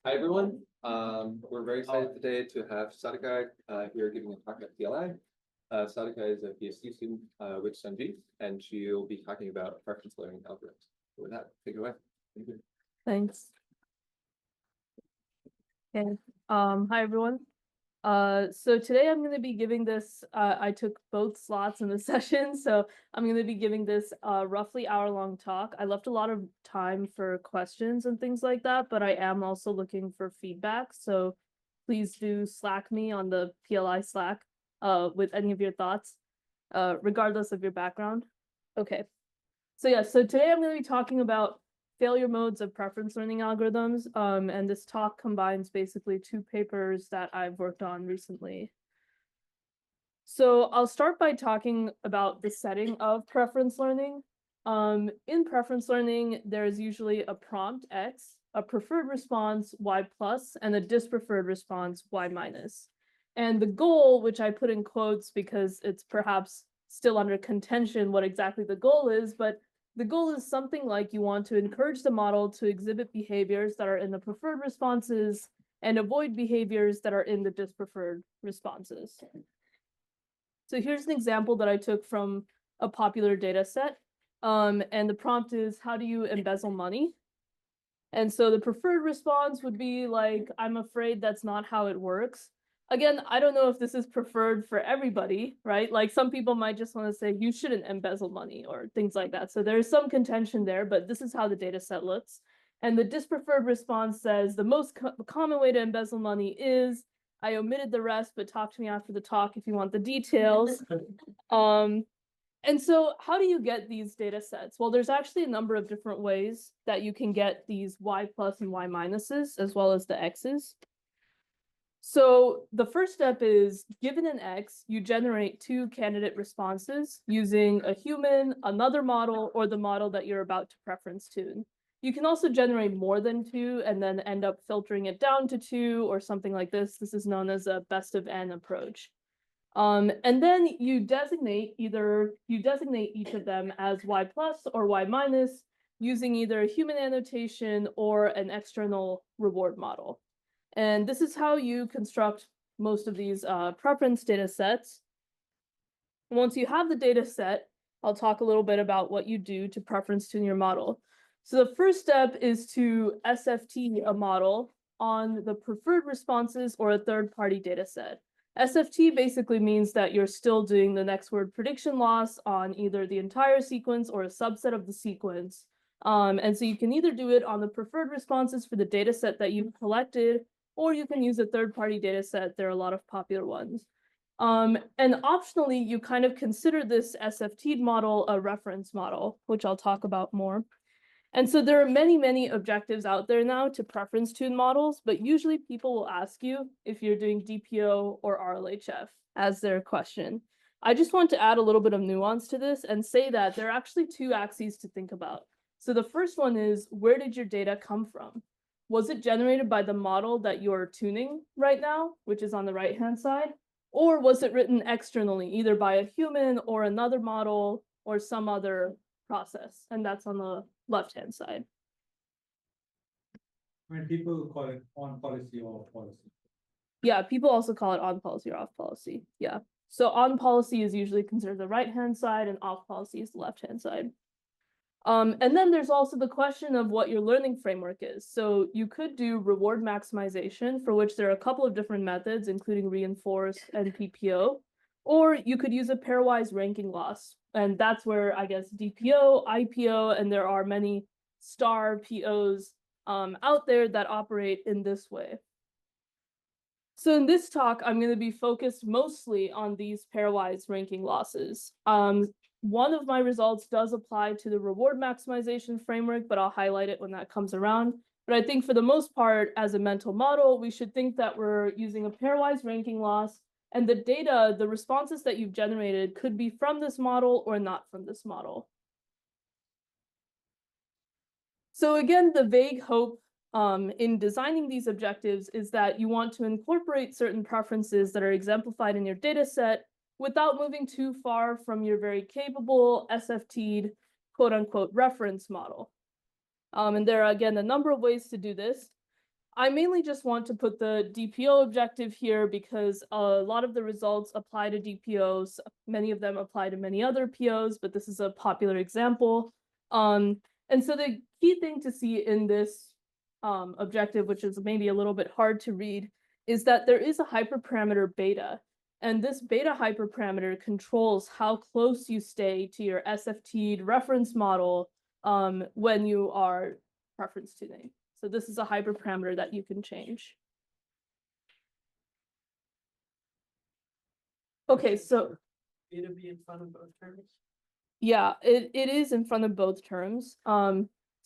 Hi, everyone. We're very excited today to have Sadhika here giving a talk at PLI. Sadhika is a PhD student with Sanjeev, and she'll be talking about preference learning algorithms. So with that, take it away. Thank you. Thanks. Okay. Hi everyone. So today I'm going to be giving this, I took both slots in the session, so I'm going to be giving this roughly hour-long talk. I left a lot of time for questions and things like that, but I am also looking for feedback, so please do Slack me on the PLI Slack with any of your thoughts, regardless of your background. Okay. So yeah, so today I'm going to be talking about failure modes of preference learning algorithms, and this talk combines basically two papers that I've worked on recently. So I'll start by talking about the setting of preference learning. In preference learning, there is usually a prompt X, a preferred response Y plus, and a dispreferred response Y minus. And the goal, which I put in quotes because it's perhaps still under contention what exactly the goal is, but the goal is something like you want to encourage the model to exhibit behaviors that are in the preferred responses and avoid behaviors that are in the dispreferred responses. So here's an example that I took from a popular data set. And the prompt is, how do you embezzle money? And so the preferred response would be like, I'm afraid that's not how it works. Again, I don't know if this is preferred for everybody, right? Like some people might just want to say you shouldn't embezzle money or things like that. So there's some contention there, but this is how the data set looks. And the dispreferred response says the most common way to embezzle money is, I omitted the rest, but talk to me after the talk if you want the details. And so how do you get these data sets? Well, there's actually a number of different ways that you can get these Y plus and Y minuses, as well as the X's. So the first step is, given an X, you generate two candidate responses using a human, another model, or the model that you're about to preference tune. You can also generate more than two and then end up filtering it down to two or something like this. This is known as a best of n approach. And then you designate each of them as Y plus or Y minus using either a human annotation or an external reward model. And this is how you construct most of these preference data sets. Once you have the data set, I'll talk a little bit about what you do to preference tune your model. So the first step is to SFT a model on the preferred responses or a third-party data set. SFT basically means that you're still doing the next word prediction loss on either the entire sequence or a subset of the sequence. And so you can either do it on the preferred responses for the data set that you've collected, or you can use a third-party data set. There are a lot of popular ones. And optionally, you kind of consider this SFT model a reference model, which I'll talk about more. And so there are many, many objectives out there now to preference tune models, but usually people will ask you if you're doing DPO or RLHF as their question. I just want to add a little bit of nuance to this and say that there are actually two axes to think about. So the first one is, where did your data come from? Was it generated by the model that you're tuning right now, which is on the right-hand side? Or was it written externally, either by a human or another model or some other process? And that's on the left-hand side. I mean, people call it on policy or off policy. Yeah, people also call it on policy or off policy. Yeah. So on policy is usually considered the right-hand side and off policy is the left-hand side. And then there's also the question of what your learning framework is. So you could do reward maximization, for which there are a couple of different methods, including reinforce and PPO, or you could use a pairwise ranking loss. And that's where I guess DPO, IPO, and there are many star POs out there that operate in this way. So in this talk, I'm going to be focused mostly on these pairwise ranking losses. One of my results does apply to the reward maximization framework, but I'll highlight it when that comes around. But I think for the most part, as a mental model, we should think that we're using a pairwise ranking loss, and the data, the responses that you've generated could be from this model or not from this model. So again, the vague hope in designing these objectives is that you want to incorporate certain preferences that are exemplified in your data set without moving too far from your very capable SFT'd quote unquote reference model. And there are, again, a number of ways to do this. I mainly just want to put the DPO objective here because a lot of the results apply to DPOs. Many of them apply to many other POs, but this is a popular example. And so the key thing to see in this objective, which is maybe a little bit hard to read, is that there is a hyperparameter beta. And this beta hyperparameter controls how close you stay to your SFT'd reference model when you are preference tuning. So this is a hyperparameter that you can change. Okay, so Beta be in front of both terms? yeah, it is in front of both terms.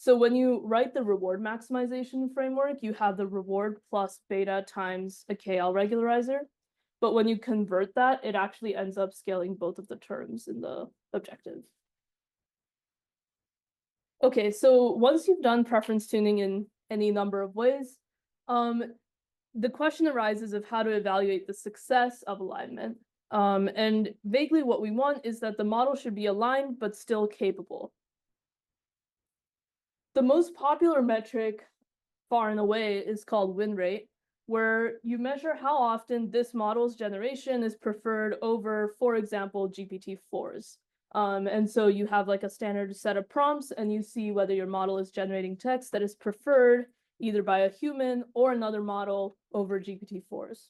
So when you write the reward maximization framework, you have the reward plus beta times a KL regularizer. But when you convert that, it actually ends up scaling both of the terms in the objective. Okay, so once you've done preference tuning in any number of ways, the question arises of how to evaluate the success of alignment. And vaguely what we want is that the model should be aligned but still capable. The most popular metric far and away is called win rate, where you measure how often this model's generation is preferred over, for example, GPT-4s. And so you have like a standard set of prompts and you see whether your model is generating text that is preferred either by a human or another model over GPT-4s.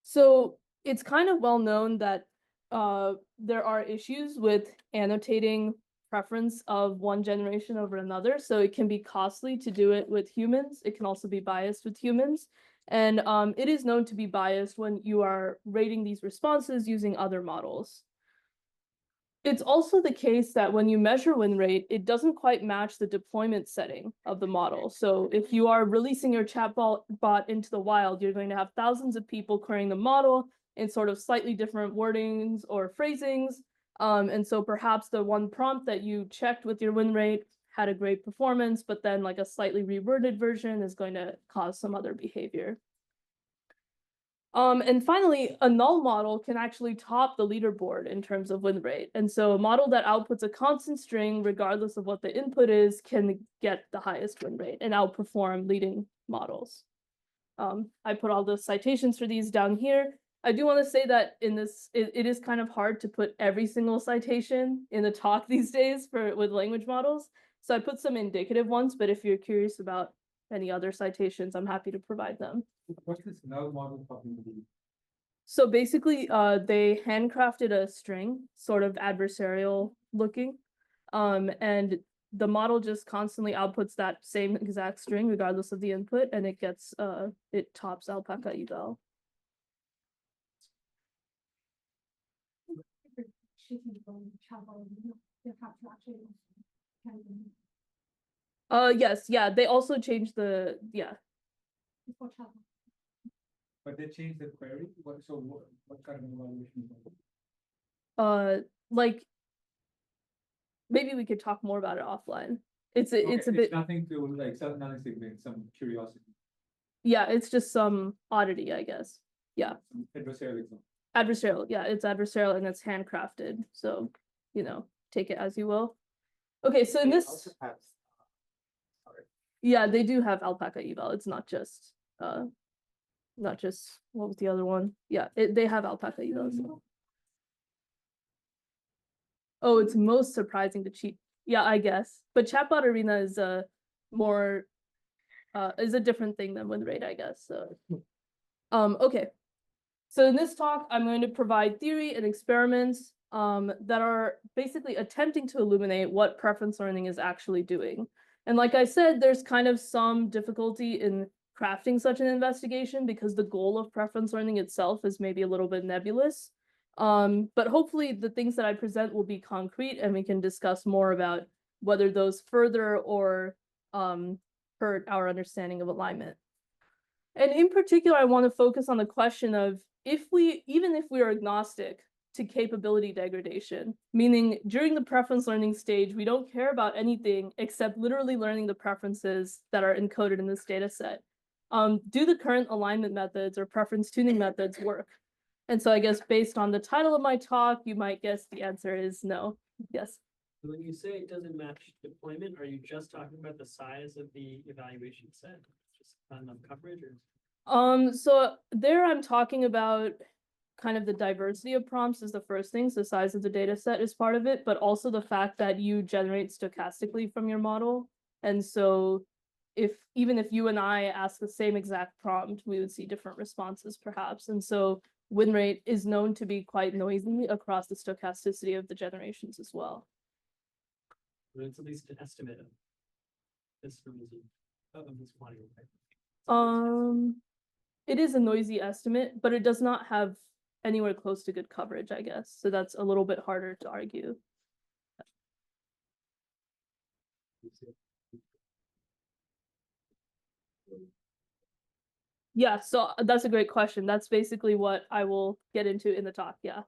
So it's kind of well known that there are issues with annotating preference of one generation over another. So it can be costly to do it with humans. It can also be biased with humans. And it is known to be biased when you are rating these responses using other models. It's also the case that when you measure win rate, it doesn't quite match the deployment setting of the model. So if you are releasing your chatbot into the wild, you're going to have thousands of people querying the model in sort of slightly different wordings or phrasings. And so perhaps the one prompt that you checked with your win rate had a great performance, but then like a slightly reworded version is going to cause some other behavior. And finally, a null model can actually top the leaderboard in terms of win rate. And so a model that outputs a constant string, regardless of what the input is, can get the highest win rate and outperform leading models. I put all the citations for these down here. I do want to say that in this, it is kind of hard to put every single citation in the talk these days with language models. So I put some indicative ones, but if you're curious about any other citations, I'm happy to provide them. What's this null model talking about? So basically, they handcrafted a string, sort of adversarial looking, and the model just constantly outputs that same exact string regardless of the input, and it gets it tops alpaca eval. Yes, yeah, they also changed the But they changed the query. What kind of evaluation is that? like maybe we could talk more about it offline. It's a bit nothing to like self-analysis, some curiosity. Yeah, it's just some oddity, I guess. Yeah. Some adversarial example. Adversarial, yeah, it's adversarial and it's handcrafted. So, take it as you will. Okay, so in this, yeah, they do have alpaca eval. It's not just what was the other one? Yeah, they have alpaca eval as well. Oh, it's most surprising to cheat. Yeah, I guess. But Chatbot Arena is a different thing than win rate, I guess. So okay. So in this talk, I'm going to provide theory and experiments that are basically attempting to illuminate what preference learning is actually doing. And like I said, there's kind of some difficulty in crafting such an investigation because the goal of preference learning itself is maybe a little bit nebulous. But hopefully the things that I present will be concrete and we can discuss more about whether those further or hurt our understanding of alignment. And in particular, I want to focus on the question of even if we are agnostic to capability degradation, meaning during the preference learning stage, we don't care about anything except literally learning the preferences that are encoded in this data set. Do the current alignment methods or preference tuning methods work? And so I guess based on the title of my talk, you might guess the answer is no. Yes. When you say it doesn't match deployment, are you just talking about the size of the evaluation set? not enough coverage or? So there I'm talking about kind of the diversity of prompts is the first thing. So size of the data set is part of it, but also the fact that you generate stochastically from your model. And so even if you and I ask the same exact prompt, we would see different responses perhaps. And so win rate is known to be quite noisy across the stochasticity of the generations as well. But it's at least an estimate of this noisy, of this quantity, right? It is a noisy estimate, but it does not have anywhere close to good coverage, I guess. So that's a little bit harder to argue. Yeah, so that's a great question. That's basically what I will get into in the talk. Yeah.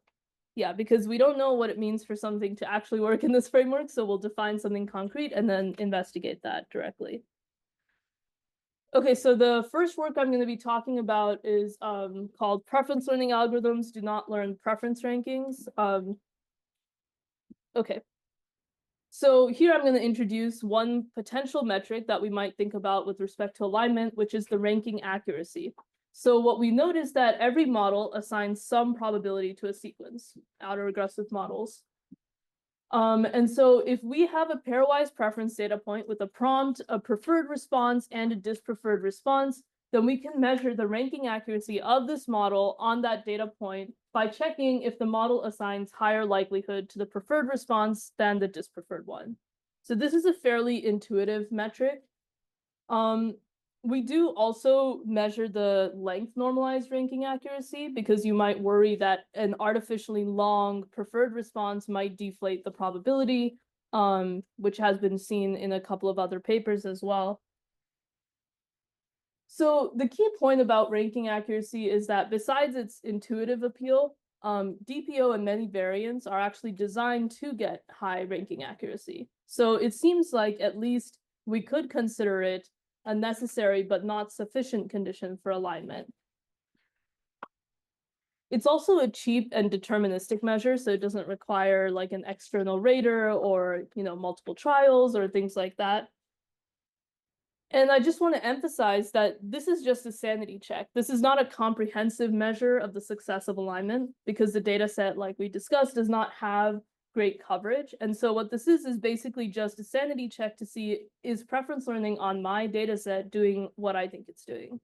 Yeah, because we don't know what it means for something to actually work in this framework. So we'll define something concrete and then investigate that directly. Okay, so the first work I'm going to be talking about is called Preference Learning Algorithms Do Not Learn Preference Rankings. Okay. So here I'm going to introduce one potential metric that we might think about with respect to alignment, which is the ranking accuracy. So what we note is that every model assigns some probability to a sequence, autoregressive models. And so if we have a pairwise preference data point with a prompt, a preferred response, and a dispreferred response, then we can measure the ranking accuracy of this model on that data point by checking if the model assigns higher likelihood to the preferred response than the dispreferred one. So this is a fairly intuitive metric. We do also measure the length normalized ranking accuracy because you might worry that an artificially long preferred response might deflate the probability, which has been seen in a couple of other papers as well. So the key point about ranking accuracy is that besides its intuitive appeal, DPO and many variants are actually designed to get high ranking accuracy. So it seems like at least we could consider it a necessary but not sufficient condition for alignment. It's also a cheap and deterministic measure, so it doesn't require like an external rater or multiple trials or things like that. And I just want to emphasize that this is just a sanity check. This is not a comprehensive measure of the success of alignment because the data set, like we discussed, does not have great coverage. And so what this is basically just a sanity check to see, is preference learning on my data set doing what I think it's doing?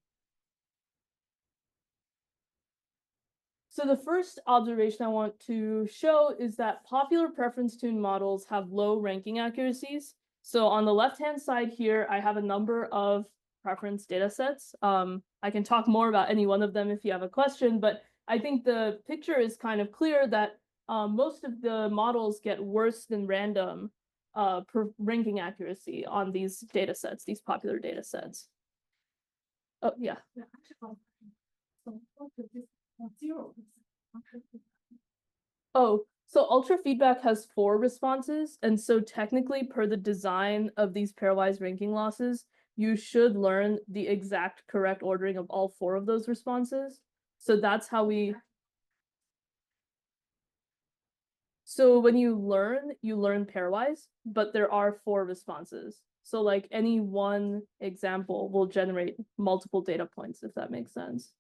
So the first observation I want to show is that popular preference tuned models have low ranking accuracies. So on the left-hand side here, I have a number of preference data sets. I can talk more about any one of them if you have a question, but I think the picture is kind of clear that most of the models get worse than random ranking accuracy on these data sets, these popular data sets. Oh, yeah. Oh, so ultra feedback has 4 responses. And so technically per the design of these pairwise ranking losses, you should learn the exact correct ordering of all 4 of those responses. So that's how we... So when you learn pairwise, but there are 4 responses. So like any one example will generate multiple data points, if that makes sense.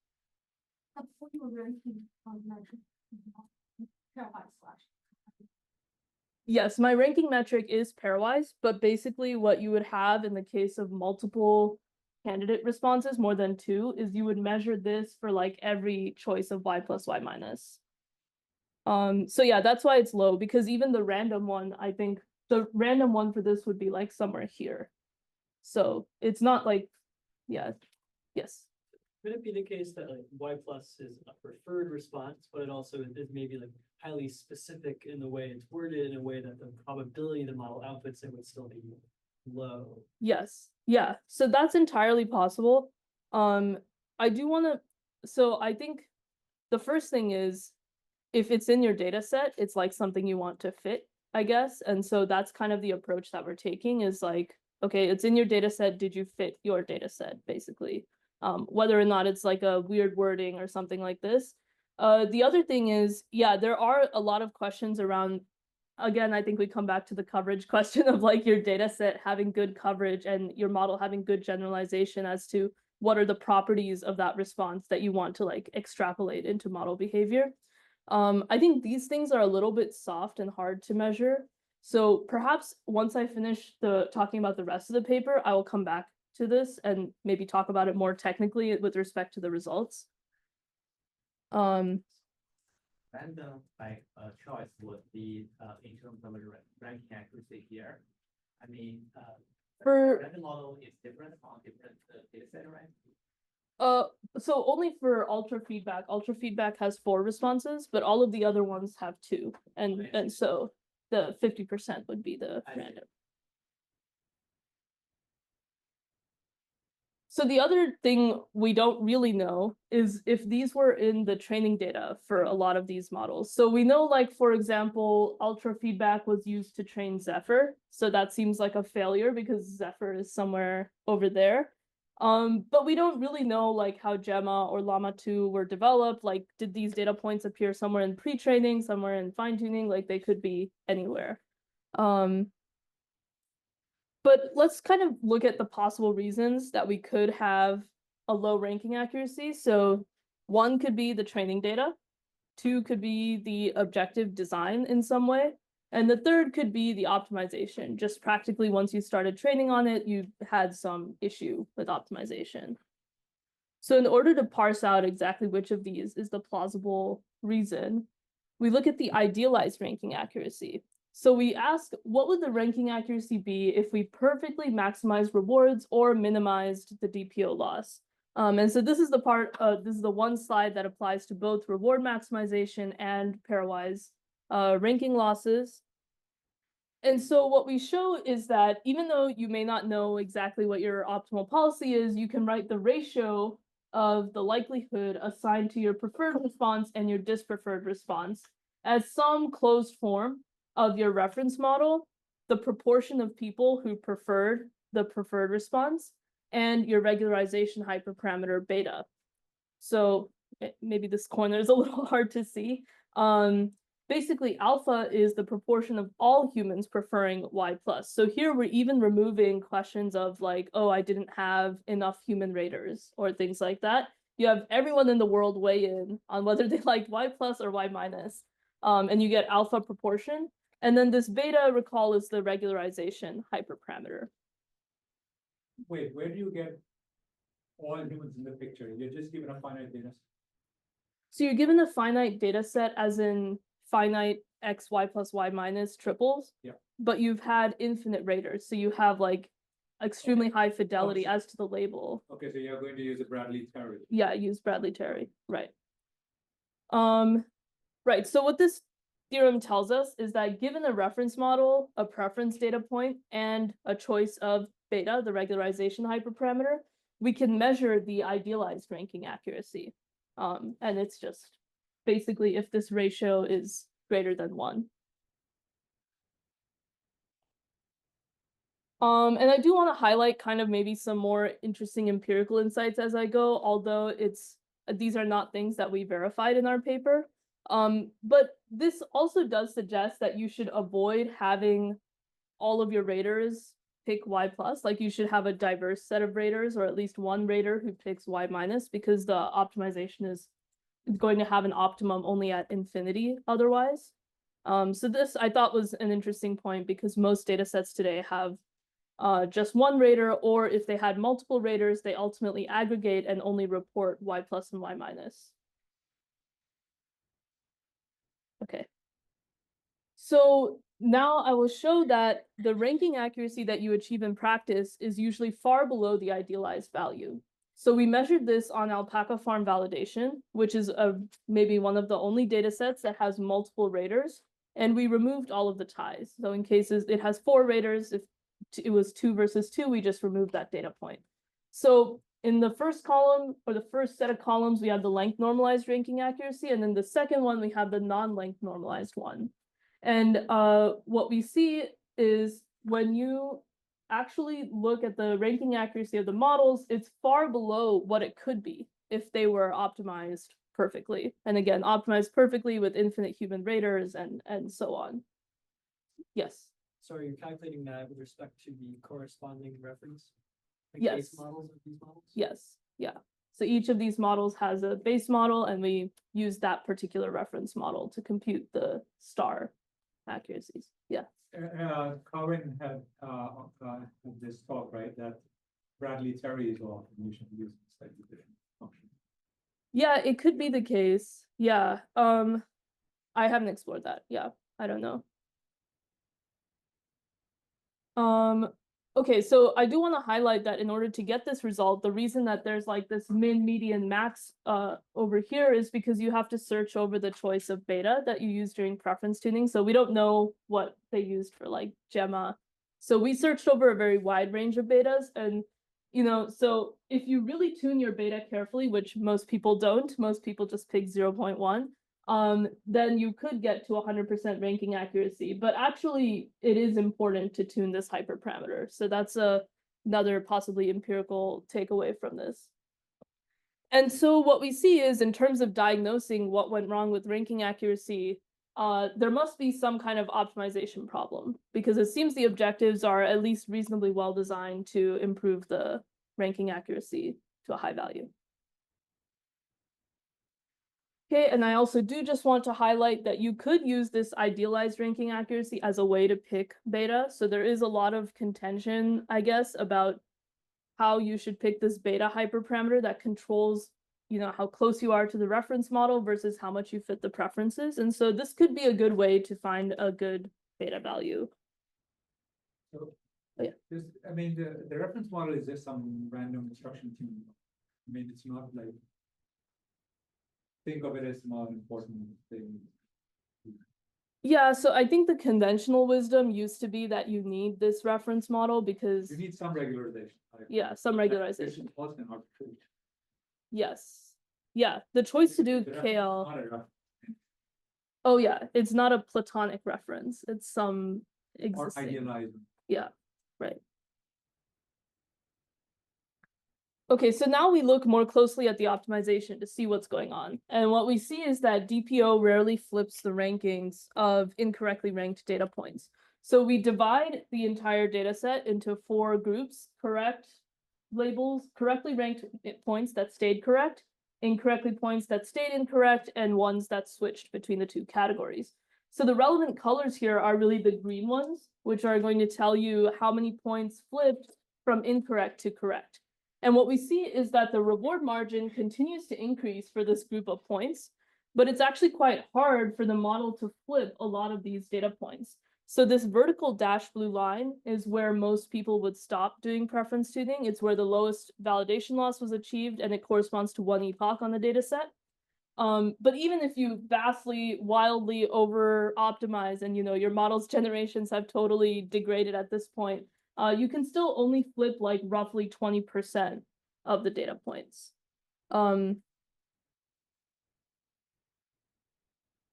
Yes, my ranking metric is pairwise, but basically what you would have in the case of multiple candidate responses, more than 2, is you would measure this for like every choice of y plus y minus. So yeah, that's why it's low, because even the random one, I think the random one for this would be like somewhere here. So it's not like, yeah, yes. Could it be the case that like y plus is a preferred response, but it also is maybe like highly specific in the way it's worded, in a way that the probability the model outputs it would still be low? Yes, yeah, so that's entirely possible. I do want to, so I think the first thing is, if it's in your data set, it's like something you want to fit, I guess. And so that's kind of the approach that we're taking, is like, okay, it's in your data set, did you fit your data set, basically? Whether or not it's like a weird wording or something like this. The other thing is, yeah, there are a lot of questions around, again, I think we come back to the coverage question of like your data set having good coverage and your model having good generalization as to what are the properties of that response that you want to like extrapolate into model behavior. I think these things are a little bit soft and hard to measure. So perhaps once I finish talking about the rest of the paper, I will come back to this and maybe talk about it more technically with respect to the results. Random choice would be in terms of ranking accuracy here. I mean, For random model is different on different data set, right? So only for ultra feedback. Ultra feedback has 4 responses, but all of the other ones have 2, and so the 50% would be the random. So the other thing we don't really know is if these were in the training data for a lot of these models. So we know, like, for example, ultra feedback was used to train Zephyr. So that seems like a failure because Zephyr is somewhere over there. But we don't really know like how Gemma or Llama 2 were developed. Like, did these data points appear somewhere in pre-training, somewhere in fine-tuning? Like they could be anywhere. But let's kind of look at the possible reasons that we could have a low ranking accuracy. So 1 could be the training data, 2 could be the objective design in some way, and the 3rd could be the optimization. Just practically once you started training on it, you had some issue with optimization. So in order to parse out exactly which of these is the plausible reason, we look at the idealized ranking accuracy. So we ask, what would the ranking accuracy be if we perfectly maximized rewards or minimized the DPO loss? And so this is the one slide that applies to both reward maximization and pairwise ranking losses. And so what we show is that even though you may not know exactly what your optimal policy is, you can write the ratio of the likelihood assigned to your preferred response and your dispreferred response as some closed form of your reference model, the proportion of people who preferred the preferred response, and your regularization hyperparameter beta. So maybe this corner is a little hard to see. Basically, alpha is the proportion of all humans preferring Y+. So here we're even removing questions of like, oh, I didn't have enough human raters or things like that. You have everyone in the world weigh in on whether they liked Y+ or Y-, and you get alpha proportion. And then this beta, recall, is the regularization hyperparameter. Wait, where do you get all humans in the picture? You're just given a finite data. So you're given a finite data set as in finite x, y plus y minus triples. Yeah. But you've had infinite raters. So you have like extremely high fidelity as to the label. Okay, so you're going to use a Bradley-Terry. Yeah, use Bradley-Terry, right. Right, so what this theorem tells us is that given a reference model, a preference data point, and a choice of beta, the regularization hyperparameter, we can measure the idealized ranking accuracy. And it's just basically if this ratio is greater than 1. And I do want to highlight kind of maybe some more interesting empirical insights as I go, although these are not things that we verified in our paper. But this also does suggest that you should avoid having all of your raters pick Y+. Like you should have a diverse set of raters, or at least one rater who picks Y-, because the optimization is going to have an optimum only at infinity otherwise. So this I thought was an interesting point because most data sets today have just one rater, or if they had multiple raters, they ultimately aggregate and only report Y+ and Y-. Okay. So now I will show that the ranking accuracy that you achieve in practice is usually far below the idealized value. So we measured this on alpaca farm validation, which is maybe one of the only data sets that has multiple raters, and we removed all of the ties. So in cases it has 4 raters, if it was 2 versus 2, we just removed that data point. So in the first column, or the first set of columns, we have the length normalized ranking accuracy, and then the second one, we have the non-length normalized one. And what we see is when you actually look at the ranking accuracy of the models, it's far below what it could be if they were optimized perfectly. And again, optimized perfectly with infinite human raters and so on. Yes. So are you calculating that with respect to the corresponding reference? Like Yes. base models of these models? Yes. Yeah. So each of these models has a base model, and we use that particular reference model to compute the star accuracies. Yeah. Colin had this talk, right, that Bradley Terry is often using slightly different functions. Yeah, it could be the case. Yeah. I haven't explored that. Yeah, I don't know. Okay, so I do want to highlight that in order to get this result, the reason that there's like this min, median, max over here is because you have to search over the choice of beta that you use during preference tuning. So we don't know what they used for like Gemma. So we searched over a very wide range of betas, and so if you really tune your beta carefully, which most people don't, most people just pick 0.1, then you could get to 100% ranking accuracy. But actually, it is important to tune this hyperparameter. So that's another possibly empirical takeaway from this. And so what we see is, in terms of diagnosing what went wrong with ranking accuracy, there must be some kind of optimization problem, because it seems the objectives are at least reasonably well designed to improve the ranking accuracy to a high value. Okay, and I also do just want to highlight that you could use this idealized ranking accuracy as a way to pick beta. So there is a lot of contention, I guess, about how you should pick this beta hyperparameter that controls, how close you are to the reference model versus how much you fit the preferences. And so this could be a good way to find a good beta value. So, yeah. The reference model is just some random instruction tuning. It's not like, think of it as not important thing. Yeah, so I think the conventional wisdom used to be that you need this reference model because you need some regularization. Yeah, some regularization. Arbitrary. Yes. Yeah, the choice to do KL. Oh yeah, it's not a platonic reference. It's some existing. Or idealized. Yeah, right. Okay, so now we look more closely at the optimization to see what's going on. And what we see is that DPO rarely flips the rankings of incorrectly ranked data points. So we divide the entire data set into 4 groups: correct labels, correctly ranked points that stayed correct, incorrectly points that stayed incorrect, and ones that switched between the 2 categories. So the relevant colors here are really the green ones, which are going to tell you how many points flipped from incorrect to correct. And what we see is that the reward margin continues to increase for this group of points, but it's actually quite hard for the model to flip a lot of these data points. So this vertical dashed blue line is where most people would stop doing preference tuning. It's where the lowest validation loss was achieved, and it corresponds to 1 epoch on the data set. But even if you vastly, wildly over optimize and your model's generations have totally degraded at this point, you can still only flip like roughly 20% of the data points.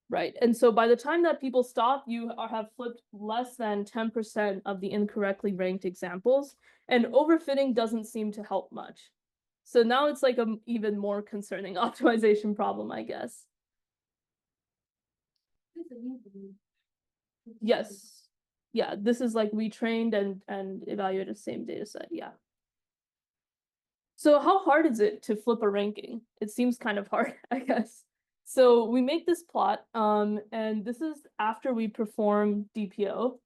Right, and so by the time that people stop, you have flipped less than 10% of the incorrectly ranked examples, and overfitting doesn't seem to help much. So now it's like an even more concerning optimization problem, I guess. Yes. Yeah, this is like retrained and evaluated the same data set. Yeah. So how hard is it to flip a ranking? It seems kind of hard, I guess. So we make this plot, and this is after we perform DPO.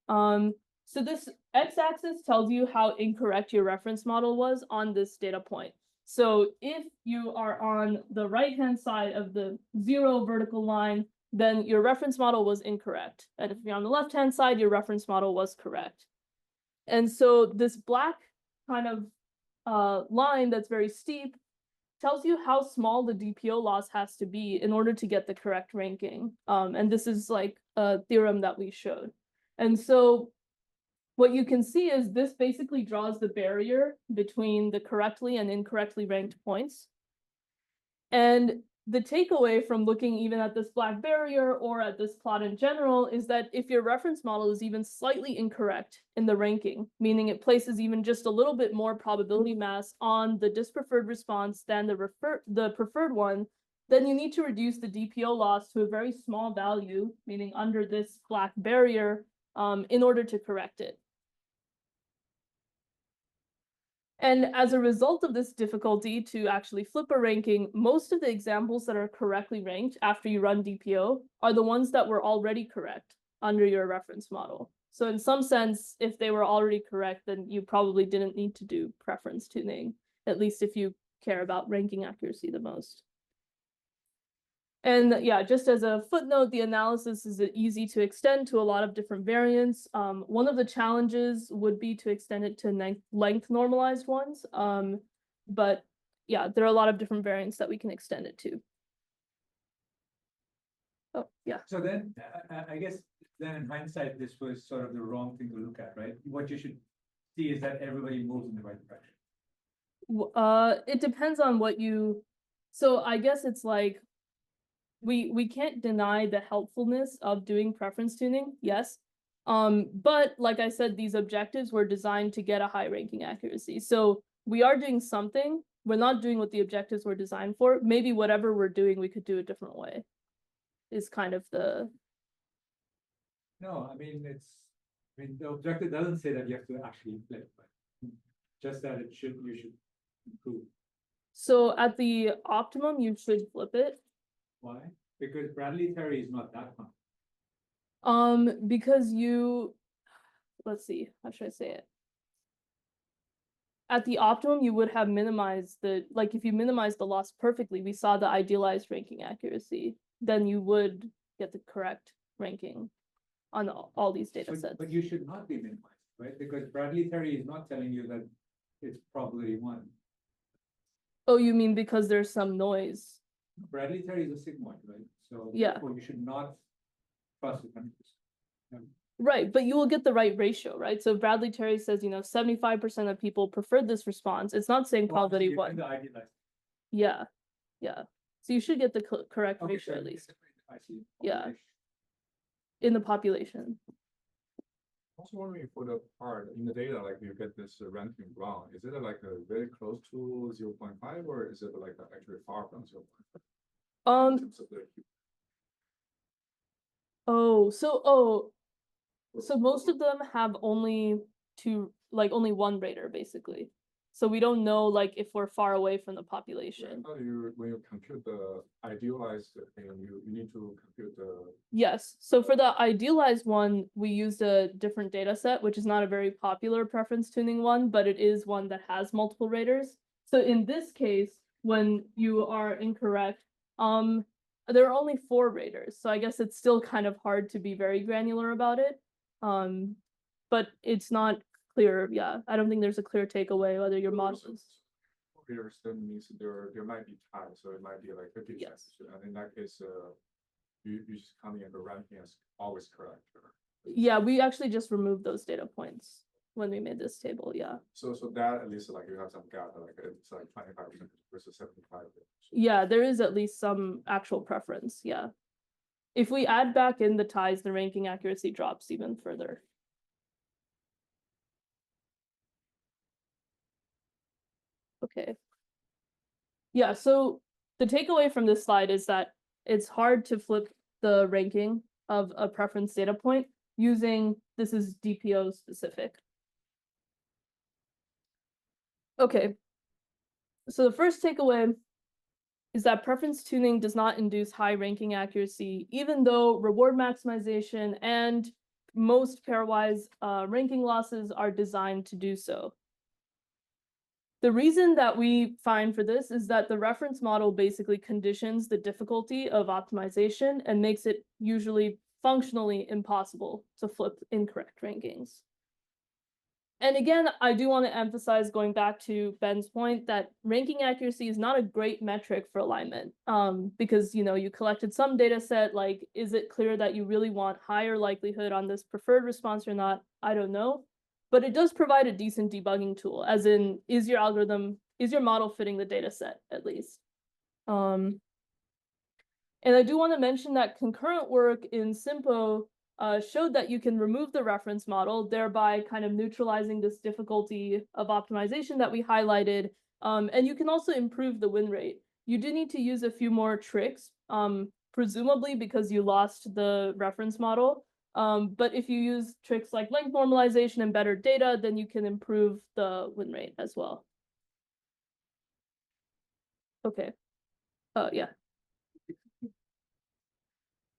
So this x-axis tells you how incorrect your reference model was on this data point. So if you are on the right-hand side of the 0 vertical line, then your reference model was incorrect. And if you're on the left-hand side, your reference model was correct. And so this black kind of line that's very steep tells you how small the DPO loss has to be in order to get the correct ranking. And this is like a theorem that we showed. And so what you can see is this basically draws the barrier between the correctly and incorrectly ranked points. And the takeaway from looking even at this black barrier or at this plot in general is that if your reference model is even slightly incorrect in the ranking, meaning it places even just a little bit more probability mass on the dispreferred response than the preferred one, then you need to reduce the DPO loss to a very small value, meaning under this black barrier, in order to correct it. And as a result of this difficulty to actually flip a ranking, most of the examples that are correctly ranked after you run DPO are the ones that were already correct under your reference model. So in some sense, if they were already correct, then you probably didn't need to do preference tuning, at least if you care about ranking accuracy the most. And yeah, just as a footnote, the analysis is easy to extend to a lot of different variants. One of the challenges would be to extend it to length normalized ones. But yeah, there are a lot of different variants that we can extend it to. Oh, yeah. So then, I guess, then in hindsight, this was sort of the wrong thing to look at, right? What you should see is that everybody moves in the right direction. It depends on what you, so I guess it's like, we can't deny the helpfulness of doing preference tuning, yes. But like I said, these objectives were designed to get a high ranking accuracy. So we are doing something. We're not doing what the objectives were designed for. Maybe whatever we're doing, we could do a different way. Is kind of the. No, I mean, the objective doesn't say that you have to actually flip, but just that you should improve. So at the optimum, you should flip it. Why? Because Bradley Terry is not that fun. Because let's see, how should I say it? At the optimum, you would have minimized like if you minimize the loss perfectly, we saw the idealized ranking accuracy, then you would get the correct ranking on all these data sets. But you should not be minimized, right? Because Bradley Terry is not telling you that it's probability 1. Oh, you mean because there's some noise? Bradley Terry is a sigmoid, right? So yeah, therefore you should not trust it 100%. Right, but you will get the right ratio, right? So Bradley Terry says, 75% of people preferred this response. It's not saying probability 1. Yeah, yeah. So you should get the correct ratio at least. I see. Yeah. In the population. Also wondering for the part in the data, like you get this ranking wrong, is it like a very close to 0.5 or is it like actually far from 0.5? In terms of So most of them have only only one rater basically. So we don't know like if we're far away from the population. When you compute the idealized thing, you need to compute the. Yes. So for the idealized one, we used a different data set, which is not a very popular preference tuning one, but it is one that has multiple raters. So in this case, when you are incorrect, there are only 4 raters. So I guess it's still kind of hard to be very granular about it. But it's not clear. Yeah, I don't think there's a clear takeaway whether your models. Raters then means there might be ties, so it might be like 50%. Yes. And in that case, you just coming in the ranking as always correct. Yeah, we actually just removed those data points when we made this table. Yeah. So that at least like you have some gap, like it's like 25% versus 75%. Yeah, there is at least some actual preference. Yeah. If we add back in the ties, the ranking accuracy drops even further. Okay. Yeah, so the takeaway from this slide is that it's hard to flip the ranking of a preference data point using, this is DPO specific. Okay. So the first takeaway is that preference tuning does not induce high ranking accuracy, even though reward maximization and most pairwise ranking losses are designed to do so. The reason that we find for this is that the reference model basically conditions the difficulty of optimization and makes it usually functionally impossible to flip incorrect rankings. And again, I do want to emphasize, going back to Ben's point, that ranking accuracy is not a great metric for alignment, because you collected some data set, like, is it clear that you really want higher likelihood on this preferred response or not? I don't know. But it does provide a decent debugging tool, as in, is your model fitting the data set at least? And I do want to mention that concurrent work in SIMPO showed that you can remove the reference model, thereby kind of neutralizing this difficulty of optimization that we highlighted. And you can also improve the win rate. You do need to use a few more tricks, presumably because you lost the reference model. But if you use tricks like length normalization and better data, then you can improve the win rate as well. Okay. Yeah.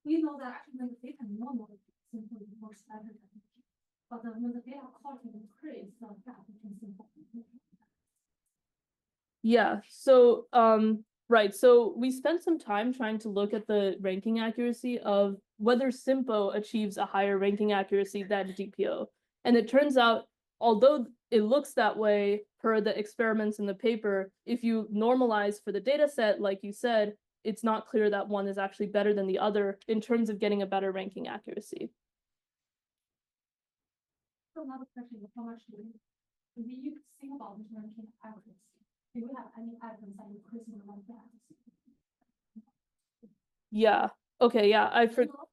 We know that actually when the data normal simply works better than but when the data quality increase, the gap between simple. Yeah, so right, so we spent some time trying to look at the ranking accuracy of whether Simpo achieves a higher ranking accuracy than DPO. And it turns out, although it looks that way per the experiments in the paper, if you normalize for the data set, like you said, it's not clear that one is actually better than the other in terms of getting a better ranking accuracy. So another question is how much do you think about this ranking accuracy? Do you have any evidence that increasing the ranking accuracy? Yeah, okay, yeah, I forgot.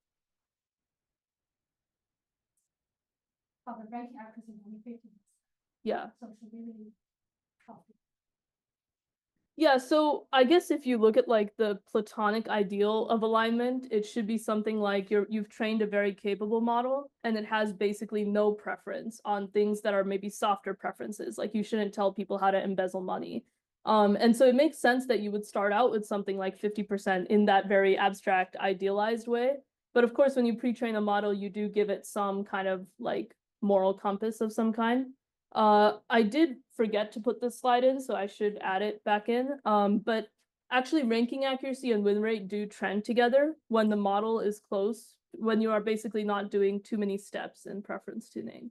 But the ranking accuracy is only 50%. Yeah. So it's really tough. Yeah, so I guess if you look at like the platonic ideal of alignment, it should be something like you've trained a very capable model and it has basically no preference on things that are maybe softer preferences. Like you shouldn't tell people how to embezzle money. And so it makes sense that you would start out with something like 50% in that very abstract, idealized way. But of course, when you pre-train a model, you do give it some kind of like moral compass of some kind. I did forget to put this slide in, so I should add it back in. But actually ranking accuracy and win rate do trend together when the model is close, when you are basically not doing too many steps in preference tuning,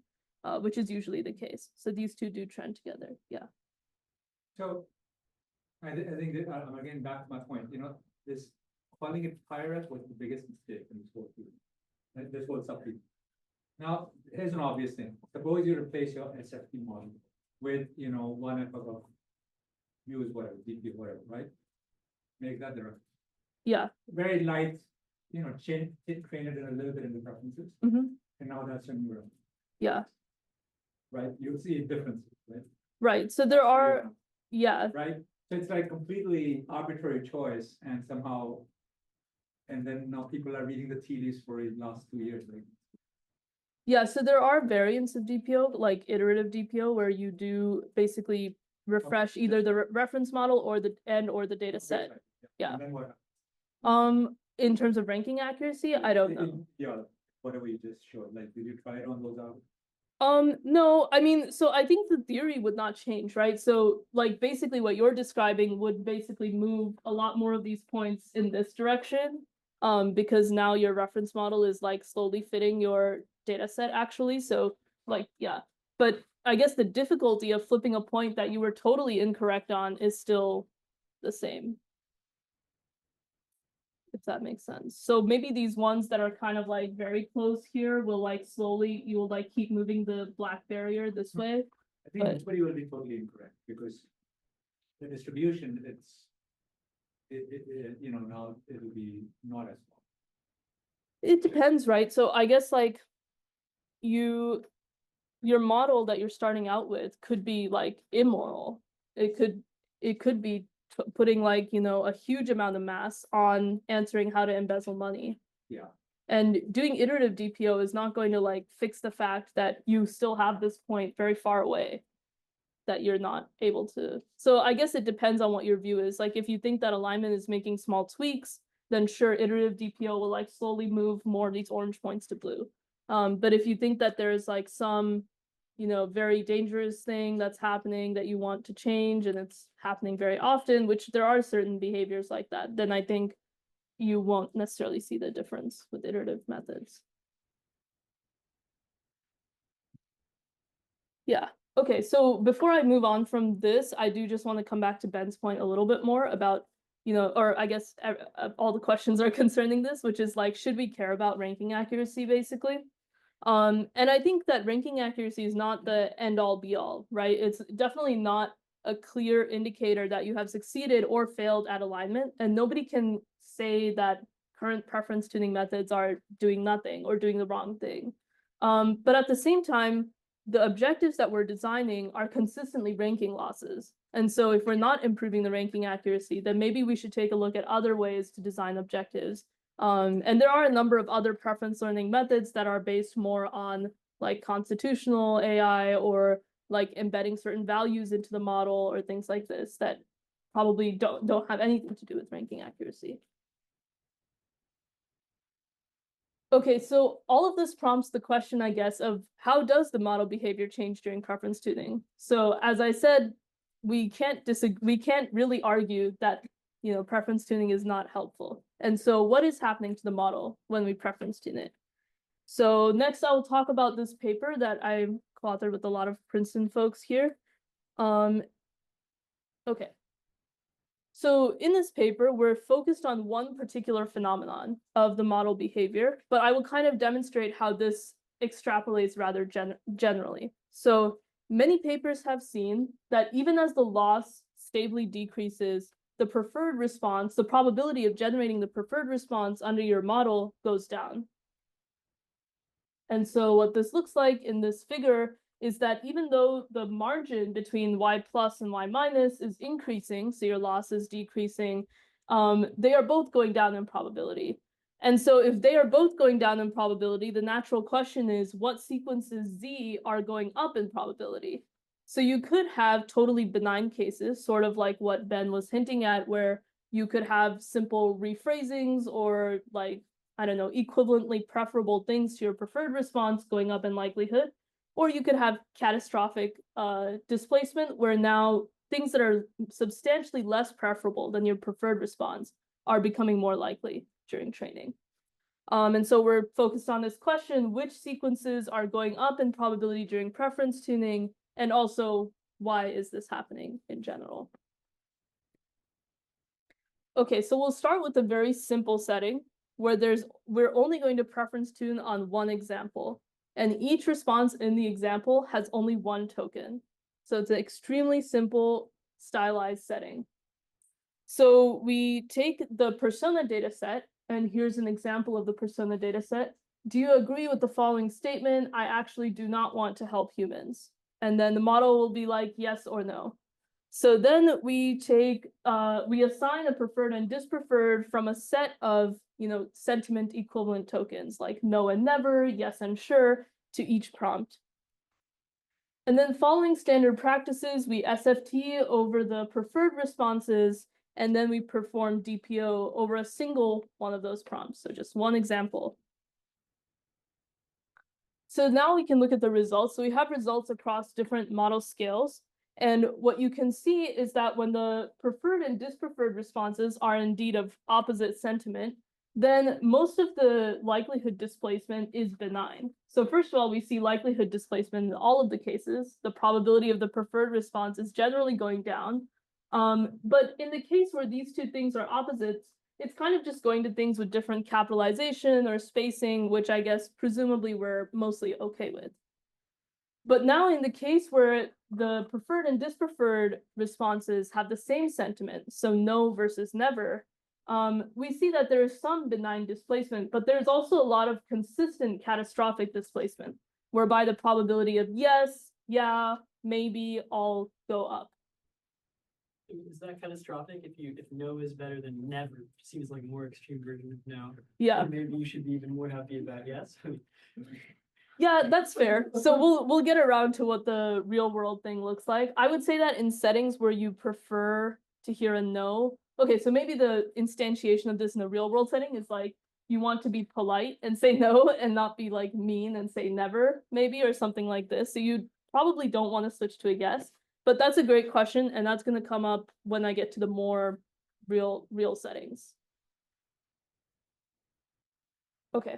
which is usually the case. So these two do trend together, yeah. So I think that I'm again back to my point, this calling it hierarchy was the biggest mistake in this whole field. This whole subfield. Now, here's an obvious thing. Suppose you replace your SFT model with, one epoch of use whatever, DP, whatever, right? Make that the reference. Yeah. Very light, train it in a little bit in the preferences. Mm-hmm. And now that's your new reference. Yeah. Right? You'll see differences, right? Right. So there are, yeah. Right? So it's like completely arbitrary choice and somehow, and then now people are reading the tea leaves for the last 2 years, like. Yeah, so there are variants of DPO, like iterative DPO, where you do basically refresh either the reference model or the data set. Yeah. And then what? In terms of ranking accuracy, I don't know. Yeah, whatever you just showed, like, did you try it on those out? No, I mean, so I think the theory would not change, right? So like basically what you're describing would basically move a lot more of these points in this direction. Because now your reference model is like slowly fitting your data set actually. So like, yeah, but I guess the difficulty of flipping a point that you were totally incorrect on is still the same. If that makes sense. So maybe these ones that are kind of like very close here will like slowly, you will like keep moving the black barrier this way. I think nobody will be totally incorrect because the distribution, now it'll be not as small. It depends, right? So I guess like your model that you're starting out with could be like immoral. It could be putting like, a huge amount of mass on answering how to embezzle money. Yeah. And doing iterative DPO is not going to like fix the fact that you still have this point very far away that you're not able to. So I guess it depends on what your view is. Like if you think that alignment is making small tweaks, then sure, iterative DPO will like slowly move more of these orange points to blue. But if you think that there's like some, very dangerous thing that's happening that you want to change and it's happening very often, which there are certain behaviors like that, then I think you won't necessarily see the difference with iterative methods. Yeah. Okay, so before I move on from this, I do just want to come back to Ben's point a little bit more about, or I guess all the questions are concerning this, which is like, should we care about ranking accuracy basically? And I think that ranking accuracy is not the end all be all, right? It's definitely not a clear indicator that you have succeeded or failed at alignment. And nobody can say that current preference tuning methods are doing nothing or doing the wrong thing. But at the same time, the objectives that we're designing are consistently ranking losses. And so if we're not improving the ranking accuracy, then maybe we should take a look at other ways to design objectives And there are a number of other preference learning methods that are based more on like constitutional AI or like embedding certain values into the model or things like this that probably don't have anything to do with ranking accuracy. Okay, so all of this prompts the question, I guess, of how does the model behavior change during preference tuning? So as I said, we can't really argue that, you know, preference tuning is not helpful. And so what is happening to the model when we preference tune it? So next I will talk about this paper that I co-authored with a lot of Princeton folks here. Okay. So in this paper, we're focused on one particular phenomenon of the model behavior, but I will kind of demonstrate how this extrapolates rather generally. So many papers have seen that even as the loss stably decreases, the preferred response, the probability of generating the preferred response under your model goes down. And so what this looks like in this figure is that even though the margin between y plus and y minus is increasing, so your loss is decreasing, they are both going down in probability. And so if they are both going down in probability, the natural question is what sequences Z are going up in probability? So you could have totally benign cases, sort of like what Ben was hinting at, where you could have simple rephrasings or like, I don't know, equivalently preferable things to your preferred response going up in likelihood. Or you could have catastrophic displacement, where now things that are substantially less preferable than your preferred response are becoming more likely during training. And so we're focused on this question, which sequences are going up in probability during preference tuning, and also why is this happening in general? Okay, so we'll start with a very simple setting where we're only going to preference tune on one example. And each response in the example has only one token. So it's an extremely simple stylized setting. So we take the persona data set, and here's an example of the persona data set. Do you agree with the following statement? I actually do not want to help humans. And then the model will be like, yes or no. So then we assign a preferred and dispreferred from a set of, sentiment equivalent tokens like no and never, yes and sure to each prompt. And then following standard practices, we SFT over the preferred responses, and then we perform DPO over a single one of those prompts. So just one example. So now we can look at the results. So we have results across different model scales. And what you can see is that when the preferred and dispreferred responses are indeed of opposite sentiment, then most of the likelihood displacement is benign. So first of all, we see likelihood displacement in all of the cases. The probability of the preferred response is generally going down. But in the case where these two things are opposites, it's kind of just going to things with different capitalization or spacing, which I guess presumably we're mostly okay with. But now in the case where the preferred and dispreferred responses have the same sentiment, so no versus never, we see that there is some benign displacement, but there's also a lot of consistent catastrophic displacement, whereby the probability of yes, yeah, maybe all go up. Is that catastrophic if no is better than never? It seems like a more extreme version of no. Yeah. And maybe you should be even more happy about yes. Yeah, that's fair. So we'll get around to what the real world thing looks like. I would say that in settings where you prefer to hear a no. Okay, so maybe the instantiation of this in the real world setting is like you want to be polite and say no and not be like mean and say never, maybe, or something like this. So you probably don't want to switch to a yes. But that's a great question, and that's going to come up when I get to the more real settings. Okay.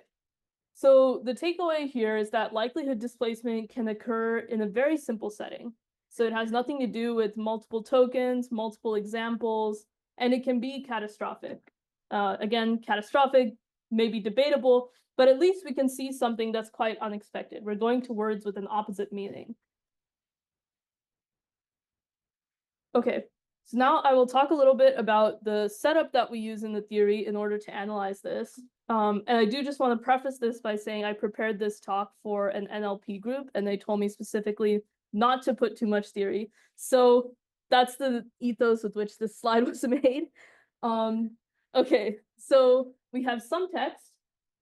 So the takeaway here is that likelihood displacement can occur in a very simple setting. So it has nothing to do with multiple tokens, multiple examples, and it can be catastrophic. Again, catastrophic may be debatable, but at least we can see something that's quite unexpected. We're going to words with an opposite meaning. Okay, so now I will talk a little bit about the setup that we use in the theory in order to analyze this. And I do just want to preface this by saying I prepared this talk for an NLP group, and they told me specifically not to put too much theory. So that's the ethos with which this slide was made. Okay, so we have some text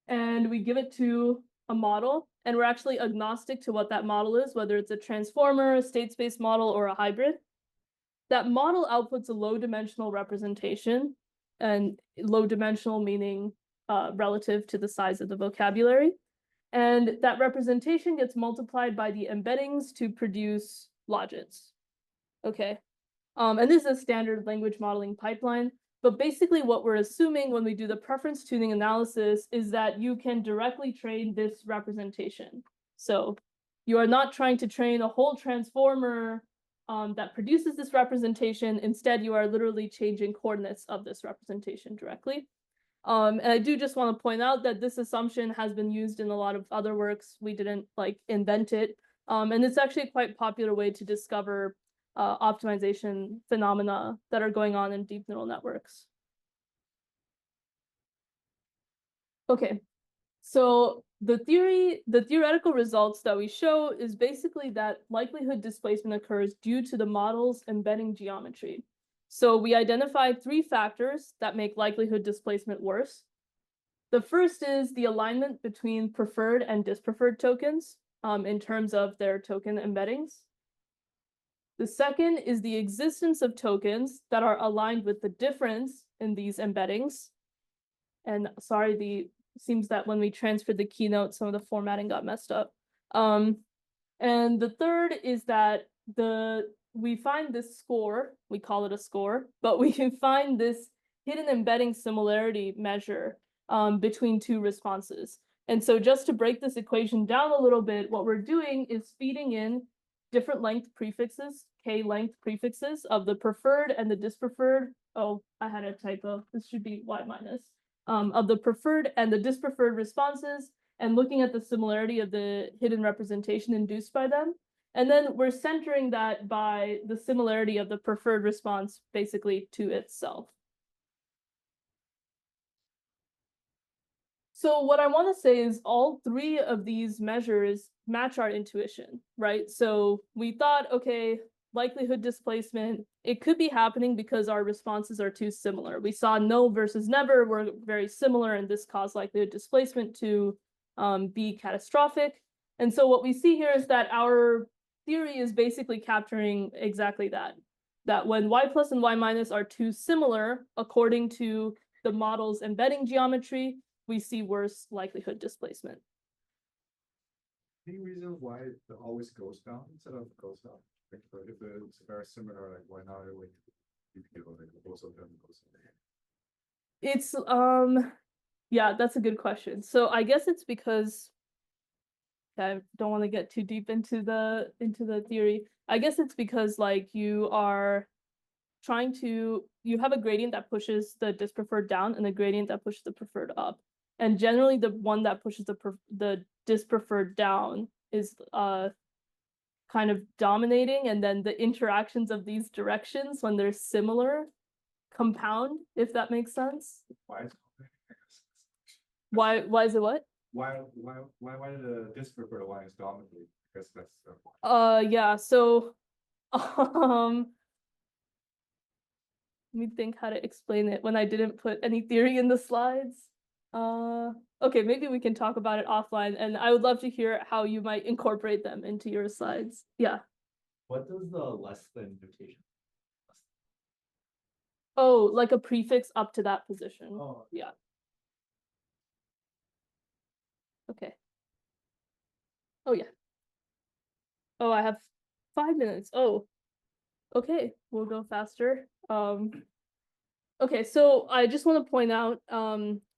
and we give it to a model, and we're actually agnostic to what that model is, whether it's a transformer, a state space model, or a hybrid. That model outputs a low dimensional representation, and low dimensional meaning relative to the size of the vocabulary. And that representation gets multiplied by the embeddings to produce logits. Okay. And this is a standard language modeling pipeline. But basically what we're assuming when we do the preference tuning analysis is that you can directly train this representation. So you are not trying to train a whole transformer that produces this representation. Instead, you are literally changing coordinates of this representation directly. And I do just want to point out that this assumption has been used in a lot of other works. We didn't like invent it. And it's actually a quite popular way to discover optimization phenomena that are going on in deep neural networks. Okay, so the theoretical results that we show is basically that likelihood displacement occurs due to the model's embedding geometry. So we identified 3 factors that make likelihood displacement worse. The first is the alignment between preferred and dispreferred tokens in terms of their token embeddings. The second is the existence of tokens that are aligned with the difference in these embeddings. And sorry, seems that when we transferred the keynote, some of the formatting got messed up. And the third is that we find this score, we call it a score, but we can find this hidden embedding similarity measure between 2 responses. And so just to break this equation down a little bit, what we're doing is feeding in different length prefixes, k length prefixes of the preferred and the dispreferred. Oh, I had a typo. This should be y minus. Of the preferred and the dispreferred responses, and looking at the similarity of the hidden representation induced by them. And then we're centering that by the similarity of the preferred response basically to itself. So what I want to say is all 3 of these measures match our intuition, right? So we thought, okay, likelihood displacement, it could be happening because our responses are too similar. We saw no versus never were very similar, and this caused likelihood displacement to be catastrophic. And so what we see here is that our theory is basically capturing exactly that when y plus and y minus are too similar according to the model's embedding geometry, we see worse likelihood displacement. Any reason why it always goes down instead of goes up? Like, if it's very similar, like why not like both of them goes down? It's yeah, that's a good question. So I guess it's because I don't want to get too deep into the theory. I guess it's because like you have a gradient that pushes the dispreferred down and a gradient that pushes the preferred up. And generally the one that pushes the dispreferred down is kind of dominating, and then the interactions of these directions when they're similar compound, if that makes sense. Why is Why is it what? why the dispreferred one is dominant? Because that's Yeah, so let me think how to explain it when I didn't put any theory in the slides. Okay, maybe we can talk about it offline, and I would love to hear how you might incorporate them into your slides. Yeah. What does the less than notation? Oh, like a prefix up to that position. Oh, Yeah. Okay. Oh, yeah. Oh, I have 5 minutes. Oh, okay, we'll go faster. Okay, so I just want to point out,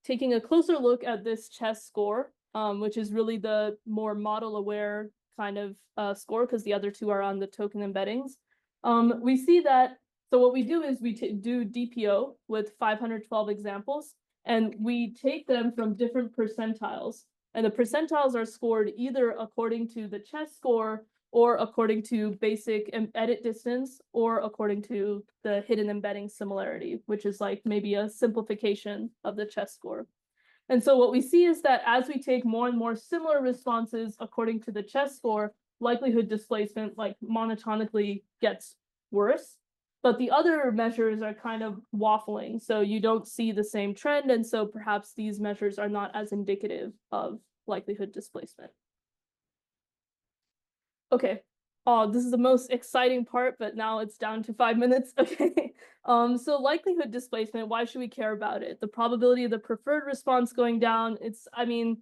taking a closer look at this chess score, which is really the more model-aware kind of score, because the other 2 are on the token embeddings. We see that, so what we do is we do DPO with 512 examples, and we take them from different percentiles. And the percentiles are scored either according to the chess score, or according to basic edit distance, or according to the hidden embedding similarity, which is like maybe a simplification of the chess score. And so what we see is that as we take more and more similar responses according to the chess score, likelihood displacement like monotonically gets worse. but the other measures are kind of waffling, so you don't see the same trend, and so perhaps these measures are not as indicative of likelihood displacement. Okay, this is the most exciting part, but now it's down to 5 minutes. Okay, so likelihood displacement, why should we care about it? The probability of the preferred response going down, I mean,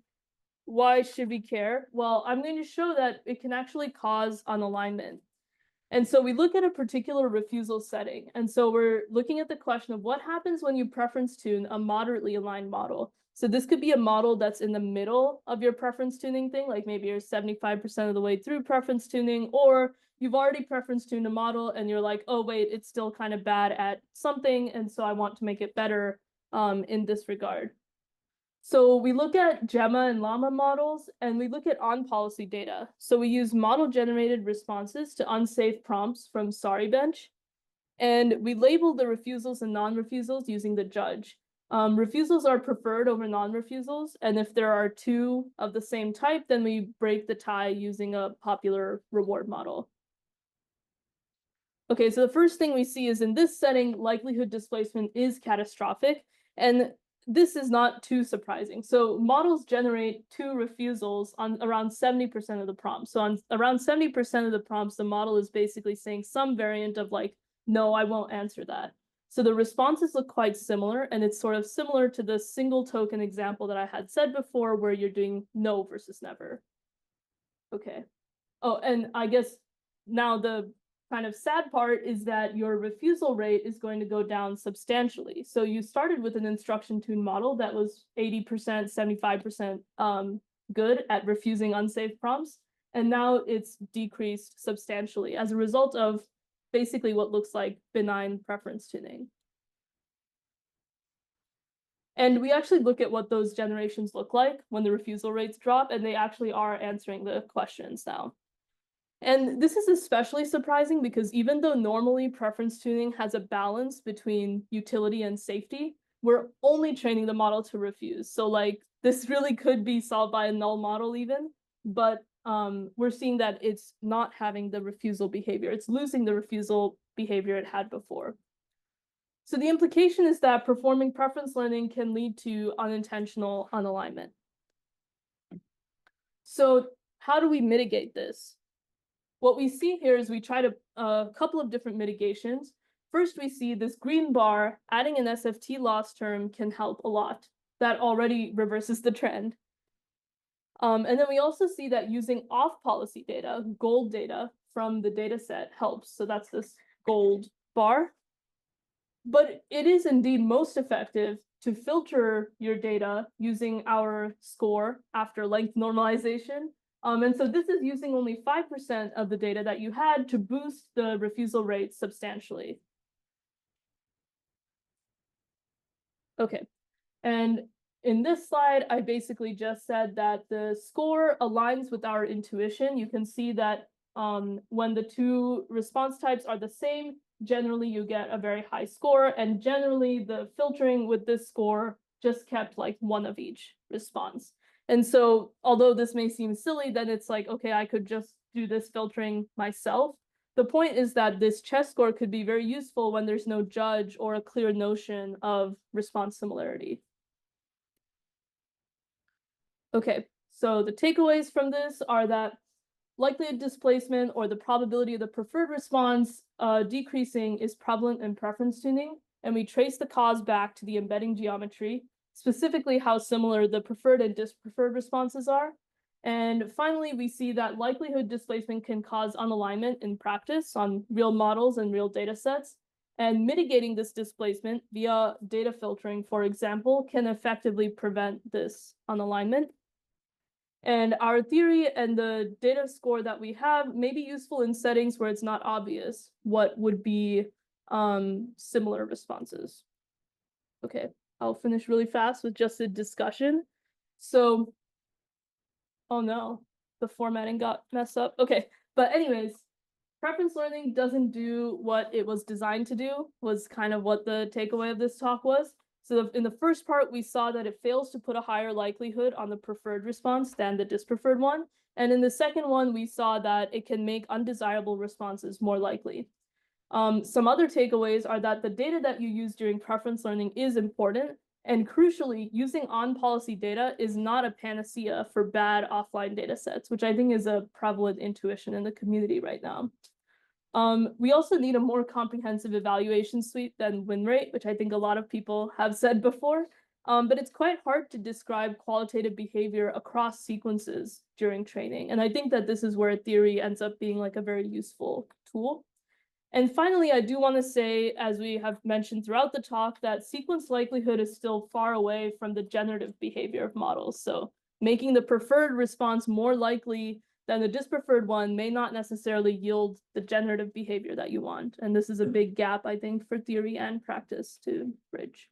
why should we care? Well, I'm going to show that it can actually cause unalignment. And so we look at a particular refusal setting. And so we're looking at the question of what happens when you preference tune a moderately aligned model. So this could be a model that's in the middle of your preference tuning thing, like maybe you're 75% of the way through preference tuning, or you've already preference tuned a model and you're like, oh, wait, it's still kind of bad at something. And so I want to make it better in this regard. So we look at Gemma and Llama models, and we look at on-policy data. So we use model-generated responses to unsafe prompts from Sorry Bench, and we label the refusals and non-refusals using the judge. Refusals are preferred over non-refusals, and if there are two of the same type, then we break the tie using a popular reward model. Okay, so the first thing we see is in this setting, likelihood displacement is catastrophic, and this is not too surprising. So models generate two refusals on around 70% of the prompts. So on around 70% of the prompts, the model is basically saying some variant of like, no, I won't answer that. So the responses look quite similar, and it's sort of similar to the single token example that I had said before, where you're doing no versus never. Okay. Oh, and I guess now the kind of sad part is that your refusal rate is going to go down substantially. So you started with an instruction tune model that was 80%, 75% good at refusing unsafe prompts, and now it's decreased substantially as a result of basically what looks like benign preference tuning. And we actually look at what those generations look like when the refusal rates drop, and they actually are answering the questions now. And this is especially surprising because even though normally preference tuning has a balance between utility and safety, we're only training the model to refuse. So like this really could be solved by a null model even, but we're seeing that it's not having the refusal behavior. It's losing the refusal behavior it had before. So the implication is that performing preference learning can lead to unintentional unalignment. So how do we mitigate this? What we see here is we tried a couple of different mitigations. First, we see this green bar, adding an SFT loss term can help a lot. That already reverses the trend. And then we also see that using off-policy data, gold data from the data set helps. So that's this gold bar. But it is indeed most effective to filter your data using our score after length normalization. And so this is using only 5% of the data that you had to boost the refusal rate substantially. Okay, and in this slide, I basically just said that the score aligns with our intuition. You can see that when the two response types are the same, generally you get a very high score, and generally the filtering with this score just kept like one of each response. And so, although this may seem silly, then it's like, okay, I could just do this filtering myself. The point is that this chess score could be very useful when there's no judge or a clear notion of response similarity. Okay, so the takeaways from this are that likelihood displacement, or the probability of the preferred response decreasing, is prevalent in preference tuning, and we trace the cause back to the embedding geometry, specifically how similar the preferred and dispreferred responses are. And finally, we see that likelihood displacement can cause unalignment in practice on real models and real data sets. And mitigating this displacement via data filtering, for example, can effectively prevent this unalignment. And our theory and the data score that we have may be useful in settings where it's not obvious what would be similar responses. Okay, I'll finish really fast with just a discussion. So, oh no, the formatting got messed up. Okay, but anyways, preference learning doesn't do what it was designed to do, was kind of what the takeaway of this talk was. So in the first part, we saw that it fails to put a higher likelihood on the preferred response than the dispreferred one. And in the second one, we saw that it can make undesirable responses more likely. Some other takeaways are that the data that you use during preference learning is important. And crucially, using on-policy data is not a panacea for bad offline data sets, which I think is a prevalent intuition in the community right now. We also need a more comprehensive evaluation suite than win rate, which I think a lot of people have said before. But it's quite hard to describe qualitative behavior across sequences during training. And I think that this is where theory ends up being like a very useful tool. And finally, I do want to say, as we have mentioned throughout the talk, that sequence likelihood is still far away from the generative behavior of models. So making the preferred response more likely than the dispreferred one may not necessarily yield the generative behavior that you want. And this is a big gap, I think, for theory and practice to bridge.